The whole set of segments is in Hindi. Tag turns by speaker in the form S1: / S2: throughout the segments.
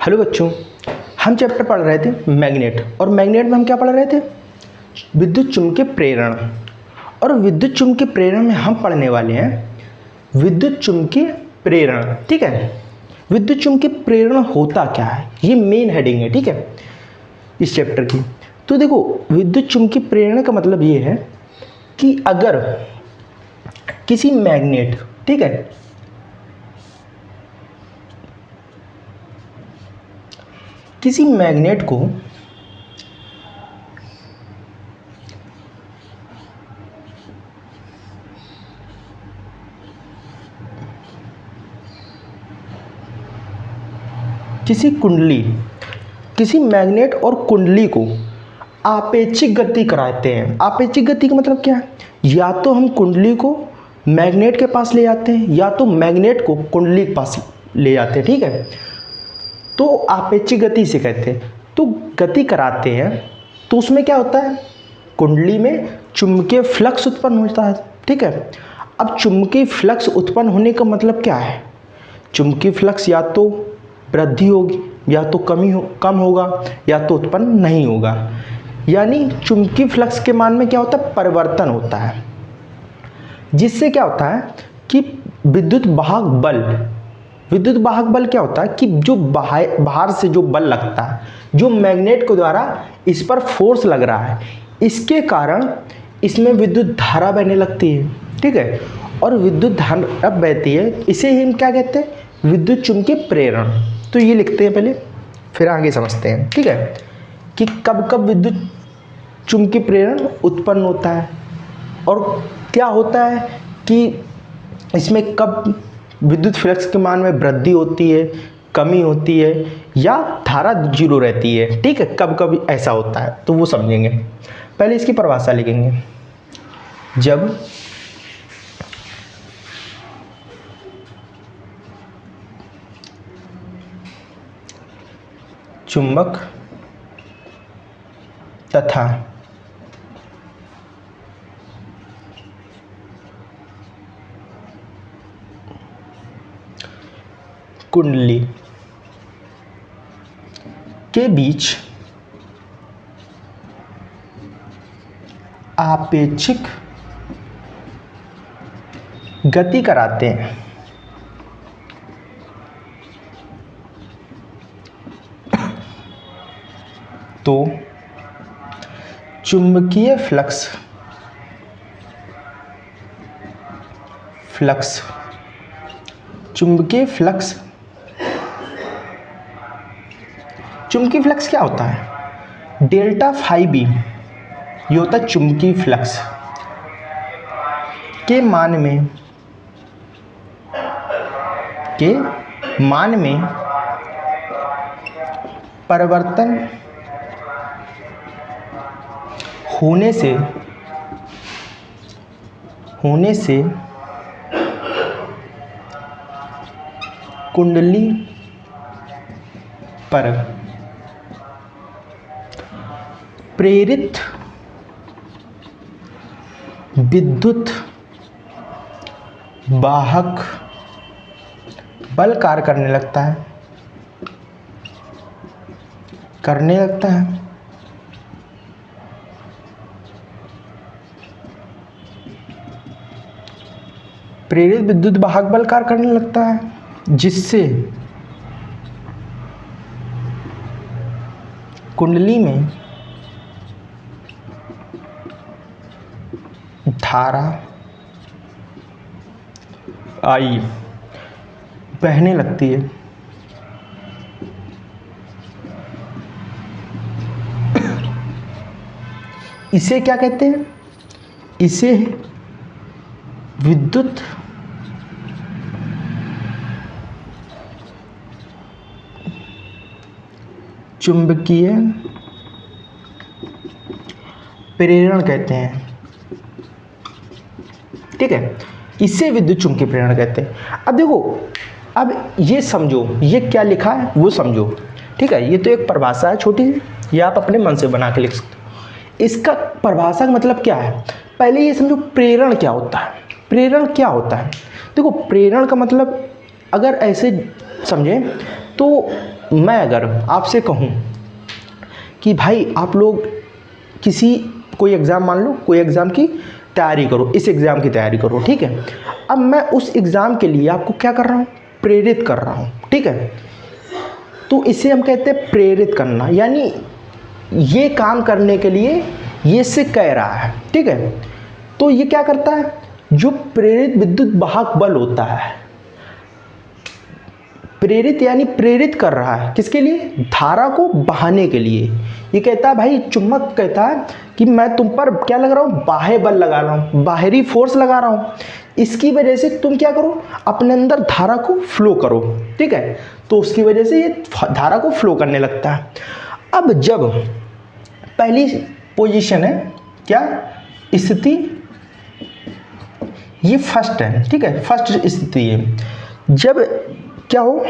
S1: हेलो बच्चों, हम चैप्टर पढ़ रहे थे मैग्नेट। और मैग्नेट में हम क्या पढ़ रहे थे? विद्युत चुम्बकीय प्रेरण। और विद्युत चुम्बकीय प्रेरण में हम पढ़ने वाले हैं विद्युत चुम्बकीय प्रेरण। ठीक है, विद्युत चुम्बकीय प्रेरण होता क्या है, ये मेन हेडिंग है। ठीक है, इस चैप्टर की। तो देखो, विद्युत चुम्बकीय प्रेरण का मतलब ये है कि अगर किसी मैग्नेट, ठीक है, किसी मैग्नेट को किसी मैग्नेट और कुंडली को आपेक्षिक गति कराते हैं। आपेक्षिक गति का मतलब क्या है? या तो हम कुंडली को मैग्नेट के पास ले जाते हैं या तो मैग्नेट को कुंडली के पास ले जाते हैं। ठीक है, तो आपेक्षिक गति से कहते हैं। तो गति कराते हैं तो उसमें क्या होता है, कुंडली में चुंबकीय फ्लक्स उत्पन्न होता है। ठीक है, अब चुंबकीय फ्लक्स उत्पन्न होने का मतलब क्या है? चुंबकीय फ्लक्स या तो वृद्धि होगी या तो कम होगा या तो उत्पन्न नहीं होगा। यानी चुंबकीय फ्लक्स के मान में क्या होता है, परिवर्तन होता है, जिससे क्या होता है कि विद्युत वाहक बल क्या होता है कि जो बाहर से जो बल लगता है, जो मैग्नेट के द्वारा इस पर फोर्स लग रहा है, इसके कारण इसमें विद्युत धारा बहने लगती है। ठीक है, और विद्युत धारा बहती है, इसे ही हम क्या कहते हैं, विद्युत चुम्बकीय प्रेरण। तो ये लिखते हैं पहले, फिर आगे समझते हैं। ठीक है, कि कब कब विद्युत चुम्बकीय प्रेरण उत्पन्न होता है और क्या होता है कि इसमें कब विद्युत फ्लक्स के मान में वृद्धि होती है, कमी होती है, या धारा जीरो रहती है। ठीक है, कब कब ऐसा होता है, तो वो समझेंगे। पहले इसकी परिभाषा लिखेंगे। जब चुंबक तथा कुंडली के बीच आपेक्षिक गति कराते हैं तो चुंबकीय फ्लक्स चुंबकीय फ्लक्स क्या होता है? डेल्टा फाई बी, ये होता है चुंबकीय फ्लक्स के मान में परिवर्तन होने से कुंडली पर प्रेरित विद्युत वाहक बल कार्य करने लगता है। प्रेरित विद्युत वाहक बल कार्य करने लगता है, जिससे कुंडली में धारा आई बहने लगती है। इसे क्या कहते हैं? इसे विद्युत चुंबकीय प्रेरण कहते हैं। ठीक है, इसे विद्युत चुम्बकीय प्रेरण कहते हैं। अब देखो, अब ये समझो, ये क्या लिखा है वो समझो। ठीक है, ये तो एक परिभाषा है छोटी सी, ये आप अपने मन से बना के लिख सकते हो। इसका परिभाषा का मतलब क्या है, पहले ये समझो प्रेरण क्या होता है। देखो, प्रेरण का मतलब अगर ऐसे समझें तो तो मैं अगर आपसे कहूँ कि भाई आप लोग कोई एग्ज़ाम, मान लो कोई एग्ज़ाम की तैयारी करो, इस एग्ज़ाम की तैयारी करो, ठीक है। अब मैं उस एग्ज़ाम के लिए आपको क्या कर रहा हूँ, प्रेरित कर रहा हूँ, ठीक है। तो इसे हम कहते हैं प्रेरित करना, यानी ये काम करने के लिए ये इससे कह रहा है, ठीक है। तो ये क्या करता है, जो प्रेरित विद्युत वाहक बल होता है, प्रेरित यानी प्रेरित कर रहा है किसके लिए, धारा को बहाने के लिए। ये कहता है भाई, चुंबक कहता है कि मैं तुम पर क्या लगा रहा हूँ, बाह्य बल लगा रहा हूँ, बाहरी फोर्स लगा रहा हूँ, इसकी वजह से तुम क्या करो, अपने अंदर धारा को फ्लो करो, ठीक है। तो उसकी वजह से ये धारा को फ्लो करने लगता है। अब जब पहली पोजीशन है क्या, स्थिति, ये फर्स्ट है, ठीक है, फर्स्ट स्थिति है। जब क्या हो,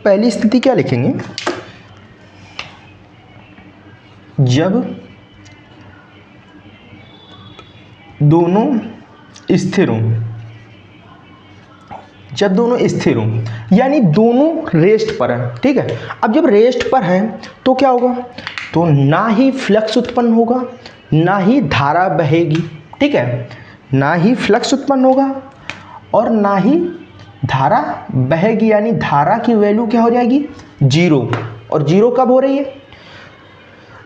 S1: पहली स्थिति क्या लिखेंगे, जब दोनों स्थिर हों, जब दोनों स्थिर हों यानी दोनों रेस्ट पर हैं, ठीक है। अब जब रेस्ट पर हैं तो क्या होगा, तो ना ही फ्लक्स उत्पन्न होगा, ना ही धारा बहेगी, ठीक है, ना ही फ्लक्स उत्पन्न होगा और ना ही धारा बहेगी, यानी धारा की वैल्यू क्या हो जाएगी, जीरो। और जीरो कब हो रही है,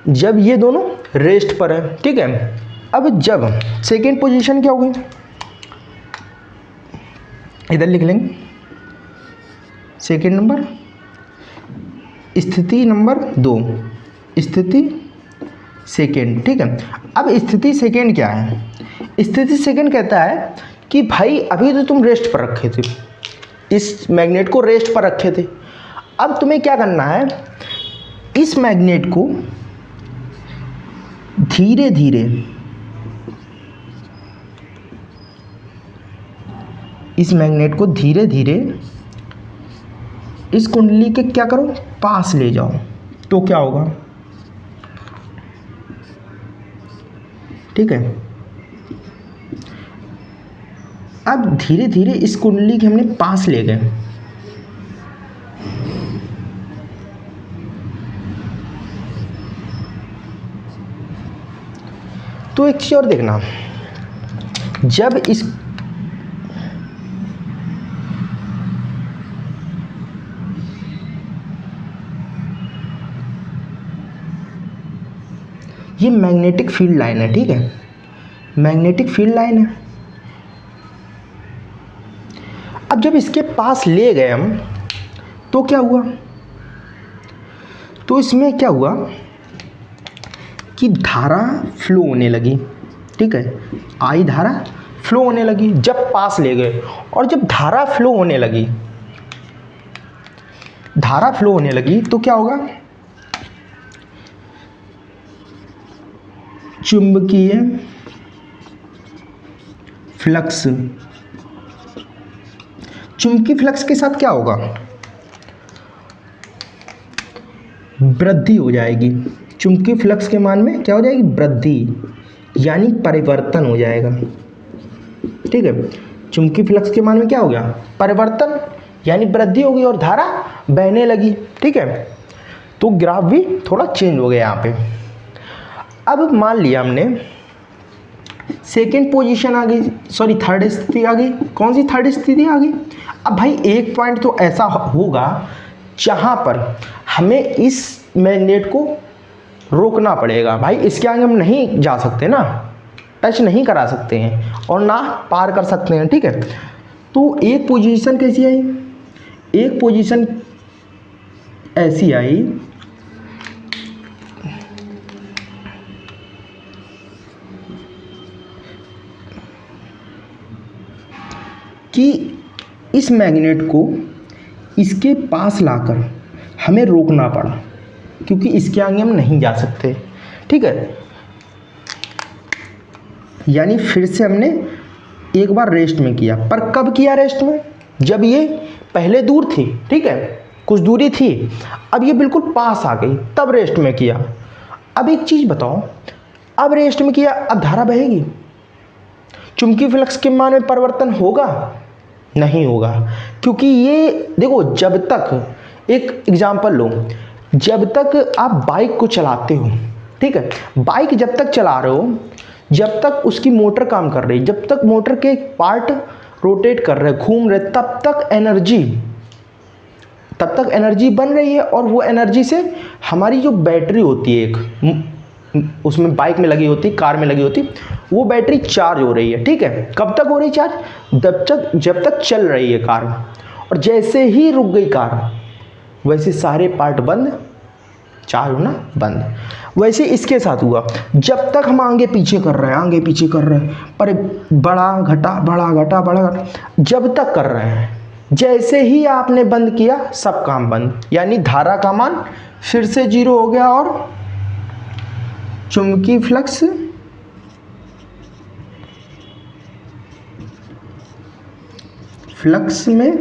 S1: जब ये दोनों रेस्ट पर है, ठीक है। अब जब सेकेंड पोजीशन क्या होगी, इधर लिख लेंगे सेकेंड नंबर, स्थिति नंबर 2, स्थिति सेकेंड, ठीक है। अब स्थिति सेकेंड क्या है, स्थिति सेकेंड कहता है कि भाई अभी तो तुम रेस्ट पर रखे थे, इस मैग्नेट को रेस्ट पर रखे थे, अब तुम्हें क्या करना है, इस मैग्नेट को धीरे धीरे इस कुंडली के क्या करो, पास ले जाओ। तो क्या होगा, ठीक है। अब धीरे धीरे इस कुंडली के हमने पास ले गए, तो एक चीज और देखना, जब इस ये मैग्नेटिक फील्ड लाइन है, ठीक है, मैग्नेटिक फील्ड लाइन है। अब जब इसके पास ले गए हम तो क्या हुआ, तो इसमें क्या हुआ कि धारा फ्लो होने लगी, ठीक है, आई धारा फ्लो होने लगी जब पास ले गए। और जब धारा फ्लो होने लगी तो क्या होगा, चुंबकीय फ्लक्स, चुंबकीय फ्लक्स के साथ क्या होगा, वृद्धि हो जाएगी। चुंबकीय फ्लक्स के मान में क्या हो जाएगी, वृद्धि, यानी परिवर्तन हो जाएगा, ठीक है। चुंबकीय फ्लक्स के मान में क्या हो गया, परिवर्तन, यानी वृद्धि होगी और धारा बहने लगी, ठीक है। तो ग्राफ भी थोड़ा चेंज हो गया यहाँ पे। अब मान लिया हमने सेकेंड पोजीशन आ गई, सॉरी थर्ड स्थिति आ गई। कौन सी थर्ड स्थिति आ गई, अब भाई एक पॉइंट तो ऐसा होगा जहाँ पर हमें इस मैग्नेट को रोकना पड़ेगा, भाई इसके आगे हम नहीं जा सकते ना, टच नहीं करा सकते हैं और ना पार कर सकते हैं, ठीक है। तो एक पोजीशन कैसी आई, एक पोजीशन ऐसी आई कि इस मैग्नेट को इसके पास लाकर हमें रोकना पड़ा, क्योंकि इसके आगे हम नहीं जा सकते, ठीक है। यानी फिर से हमने एक बार रेस्ट में किया, पर कब किया रेस्ट में, जब ये पहले दूर थी, ठीक है, कुछ दूरी थी, अब ये बिल्कुल पास आ गई, तब रेस्ट में किया। अब एक चीज़ बताओ, अब रेस्ट में किया, अब धारा बहेगी, चुंबकीय फ्लक्स के मान में परिवर्तन होगा, नहीं होगा, क्योंकि ये देखो, जब तक एक एग्जांपल लो, जब तक आप बाइक को चलाते हो, ठीक है, बाइक जब तक चला रहे हो, जब तक उसकी मोटर काम कर रही है, जब तक मोटर के पार्ट रोटेट कर रहे, घूम रहे, तब तक एनर्जी बन रही है। और वो एनर्जी से हमारी जो बैटरी होती है एक, उसमें बाइक में लगी होती, कार में लगी होती, वो बैटरी चार्ज हो रही है, ठीक है। कब तक हो रही चार्ज? जब तक चल रही है कार। और जैसे ही रुक गई कार, वैसे सारे पार्ट बंद, चार्ज होना बंद। वैसे इसके साथ हुआ, जब तक हम आगे पीछे कर रहे हैं, आगे पीछे कर रहे हैं, पर बड़ा घटा बड़ा घटा बड़ा घटा, जब तक कर रहे हैं, जैसे ही आपने बंद किया, सब काम बंद, यानी धारा का मान फिर से 0 हो गया और चुंबकीय फ्लक्स में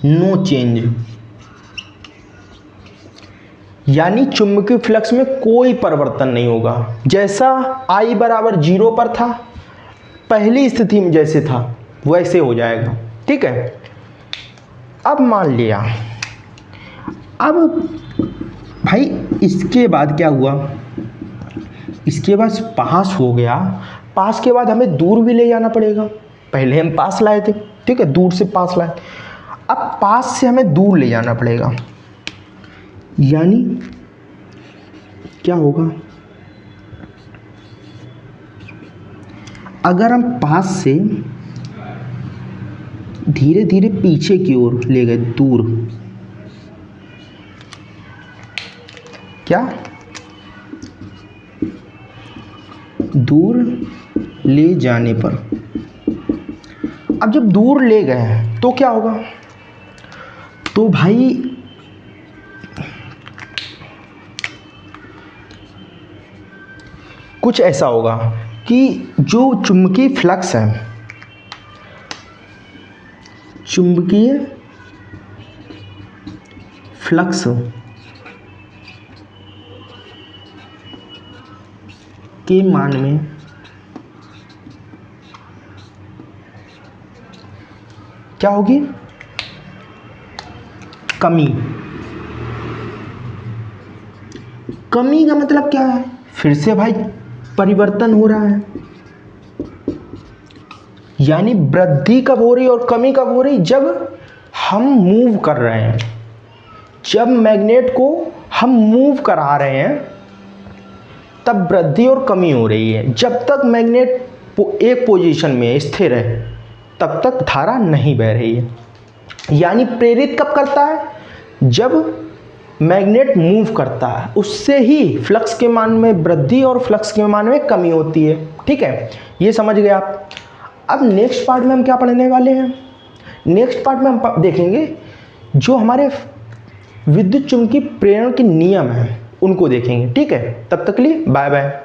S1: नो चेंज, यानी चुंबकीय फ्लक्स में कोई परिवर्तन नहीं होगा। जैसा I बराबर 0 पर था, पहली स्थिति में जैसे था वैसे हो जाएगा, ठीक है। अब मान लिया, अब भाई इसके बाद क्या हुआ, इसके बाद पास हो गया, पास के बाद हमें दूर भी ले जाना पड़ेगा। पहले हम पास लाए थे, ठीक है, दूर से पास लाए, अब पास से हमें दूर ले जाना पड़ेगा। यानी क्या होगा, अगर हम पास से धीरे धीरे पीछे की ओर ले गए, दूर, क्या दूर ले जाने पर, अब जब दूर ले गए तो क्या होगा, तो भाई कुछ ऐसा होगा कि जो चुंबकीय फ्लक्स है, चुंबकीय फ्लक्स के मान में क्या होगी, कमी। कमी का मतलब क्या है, फिर से भाई परिवर्तन हो रहा है, यानी वृद्धि कब हो रही और कमी कब हो रही, जब हम मूव कर रहे हैं, जब मैग्नेट को हम मूव करा रहे हैं तब वृद्धि और कमी हो रही है। जब तक मैग्नेट एक पोजीशन में स्थिर है तब तक धारा नहीं बह रही है। यानी प्रेरित कब करता है, जब मैग्नेट मूव करता है, उससे ही फ्लक्स के मान में वृद्धि और फ्लक्स के मान में कमी होती है, ठीक है, ये समझ गए आप। अब नेक्स्ट पार्ट में हम क्या पढ़ने वाले हैं, नेक्स्ट पार्ट में हम देखेंगे जो हमारे विद्युत चुम्बकीय प्रेरण के नियम हैं उनको देखेंगे, ठीक है। तब तक के लिए बाय बाय।